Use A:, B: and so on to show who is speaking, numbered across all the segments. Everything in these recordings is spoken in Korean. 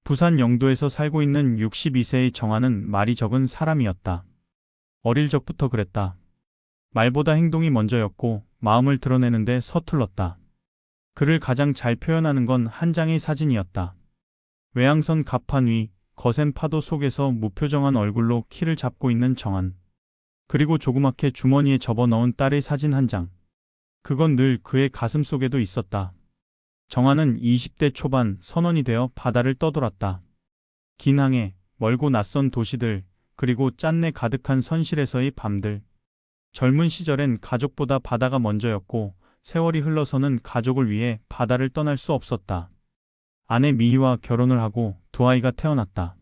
A: 부산 영도에서 살고 있는 62세의 정아는 말이 적은 사람이었다. 어릴 적부터 그랬다. 말보다 행동이 먼저였고 마음을 드러내는데 서툴렀다. 그를 가장 잘 표현하는 건 한 장의 사진이었다. 외항선 갑판 위, 거센 파도 속에서 무표정한 얼굴로 키를 잡고 있는 정한. 그리고 조그맣게 주머니에 접어넣은 딸의 사진 한 장. 그건 늘 그의 가슴 속에도 있었다. 정한은 20대 초반 선원이 되어 바다를 떠돌았다. 긴 항해, 멀고 낯선 도시들, 그리고 짠내 가득한 선실에서의 밤들. 젊은 시절엔 가족보다 바다가 먼저였고 세월이 흘러서는 가족을 위해 바다를 떠날 수 없었다. 아내 미희와 결혼을 하고 두 아이가 태어났다.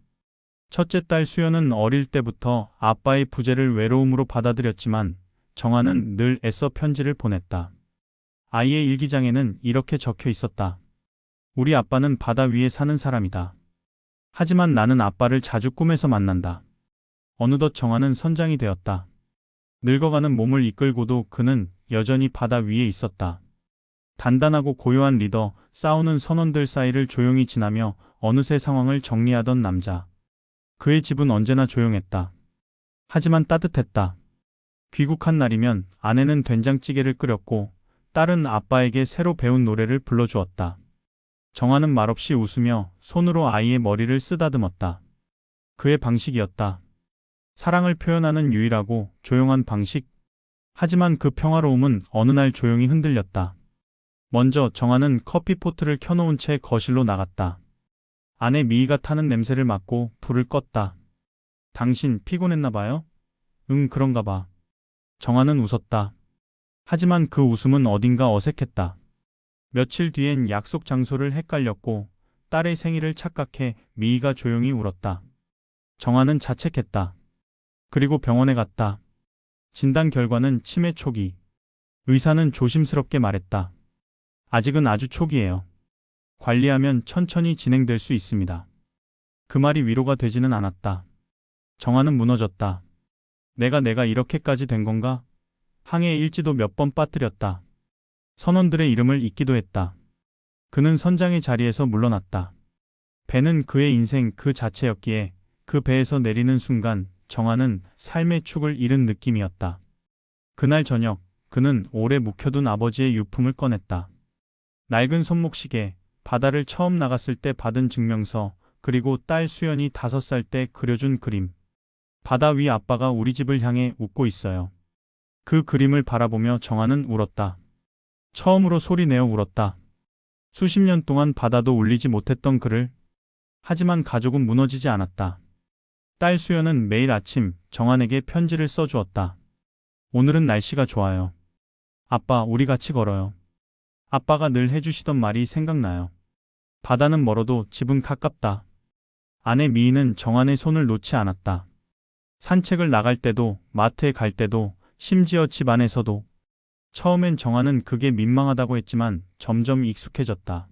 A: 첫째 딸 수연은 어릴 때부터 아빠의 부재를 외로움으로 받아들였지만 정한은 늘 애써 편지를 보냈다. 아이의 일기장에는 이렇게 적혀 있었다. 우리 아빠는 바다 위에 사는 사람이다. 하지만 나는 아빠를 자주 꿈에서 만난다. 어느덧 정한은 선장이 되었다. 늙어가는 몸을 이끌고도 그는 여전히 바다 위에 있었다. 단단하고 고요한 리더, 싸우는 선원들 사이를 조용히 지나며 어느새 상황을 정리하던 남자. 그의 집은 언제나 조용했다. 하지만 따뜻했다. 귀국한 날이면 아내는 된장찌개를 끓였고 딸은 아빠에게 새로 배운 노래를 불러주었다. 정한은 말없이 웃으며 손으로 아이의 머리를 쓰다듬었다. 그의 방식이었다. 사랑을 표현하는 유일하고 조용한 방식. 하지만 그 평화로움은 어느 날 조용히 흔들렸다. 먼저 정한은 커피포트를 켜놓은 채 거실로 나갔다. 아내 미희가 타는 냄새를 맡고 불을 껐다. 당신 피곤했나 봐요? 응, 그런가 봐. 정한은 웃었다. 하지만 그 웃음은 어딘가 어색했다. 며칠 뒤엔 약속 장소를 헷갈렸고 딸의 생일을 착각해 미희가 조용히 울었다. 정한은 자책했다. 그리고 병원에 갔다. 진단 결과는 치매 초기. 의사는 조심스럽게 말했다. 아직은 아주 초기예요. 관리하면 천천히 진행될 수 있습니다. 그 말이 위로가 되지는 않았다. 정한은 무너졌다. 내가 이렇게까지 된 건가? 항해 일지도 몇 번 빠뜨렸다. 선원들의 이름을 잊기도 했다. 그는 선장의 자리에서 물러났다. 배는 그의 인생 그 자체였기에 그 배에서 내리는 순간 정한은 삶의 축을 잃은 느낌이었다. 그날 저녁 그는 오래 묵혀둔 아버지의 유품을 꺼냈다. 낡은 손목시계, 바다를 처음 나갔을 때 받은 증명서, 그리고 딸 수연이 5살 때 그려준 그림. 바다 위 아빠가 우리 집을 향해 웃고 있어요. 그 그림을 바라보며 정한은 울었다. 처음으로 소리 내어 울었다. 수십 년 동안 바다도 울리지 못했던 그를. 하지만 가족은 무너지지 않았다. 딸 수연은 매일 아침 정한에게 편지를 써주었다. 오늘은 날씨가 좋아요. 아빠, 우리 같이 걸어요. 아빠가 늘 해주시던 말이 생각나요. 바다는 멀어도 집은 가깝다. 아내 미희는 정한의 손을 놓지 않았다. 산책을 나갈 때도, 마트에 갈 때도, 심지어 집 안에서도. 처음엔 정한은 그게 민망하다고 했지만 점점 익숙해졌다.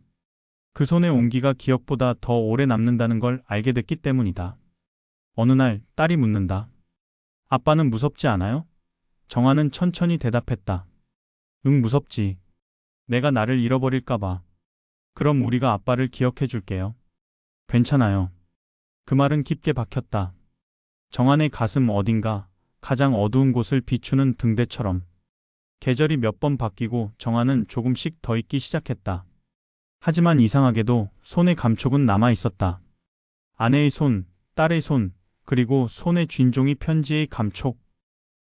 A: 그 손의 온기가 기억보다 더 오래 남는다는 걸 알게 됐기 때문이다. 어느 날 딸이 묻는다. 아빠는 무섭지 않아요? 정한은 천천히 대답했다. 응, 무섭지. 내가 나를 잃어버릴까 봐. 그럼 우리가 아빠를 기억해 줄게요. 괜찮아요. 그 말은 깊게 박혔다. 정한의 가슴 어딘가 가장 어두운 곳을 비추는 등대처럼. 계절이 몇 번 바뀌고 정한은 조금씩 더 잊기 시작했다. 하지만 이상하게도 손의 감촉은 남아 있었다. 아내의 손, 딸의 손, 그리고 손에 쥔 종이 편지의 감촉.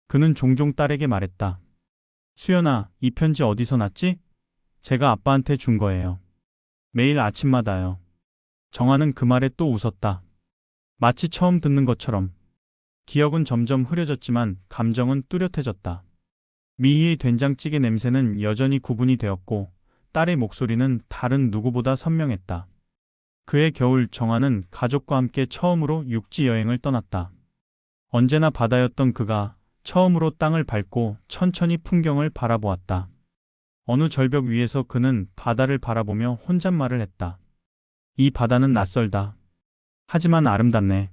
A: 그는 종종 딸에게 말했다. 수연아, 이 편지 어디서 났지? 제가 아빠한테 준 거예요. 매일 아침마다요. 정한은 그 말에 또 웃었다. 마치 처음 듣는 것처럼. 기억은 점점 흐려졌지만 감정은 뚜렷해졌다. 미희의 된장찌개 냄새는 여전히 구분이 되었고 딸의 목소리는 다른 누구보다 선명했다. 그해 겨울 정한은 가족과 함께 처음으로 육지 여행을 떠났다. 언제나 바다였던 그가 처음으로 땅을 밟고 천천히 풍경을 바라보았다. 어느 절벽 위에서 그는 바다를 바라보며 혼잣말을 했다. 이 바다는 낯설다. 하지만 아름답네.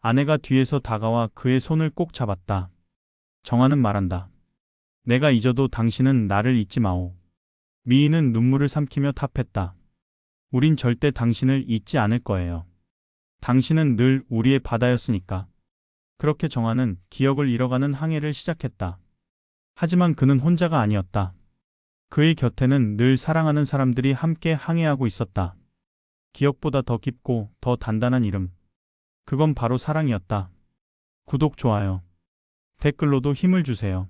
A: 아내가 뒤에서 다가와 그의 손을 꼭 잡았다. 정한은 말한다. 내가 잊어도 당신은 나를 잊지 마오. 미희는 눈물을 삼키며 답했다. 우린 절대 당신을 잊지 않을 거예요. 당신은 늘 우리의 바다였으니까. 그렇게 정아는 기억을 잃어가는 항해를 시작했다. 하지만 그는 혼자가 아니었다. 그의 곁에는 늘 사랑하는 사람들이 함께 항해하고 있었다. 기억보다 더 깊고 더 단단한 이름. 그건 바로 사랑이었다. 구독, 좋아요, 댓글로도 힘을 주세요.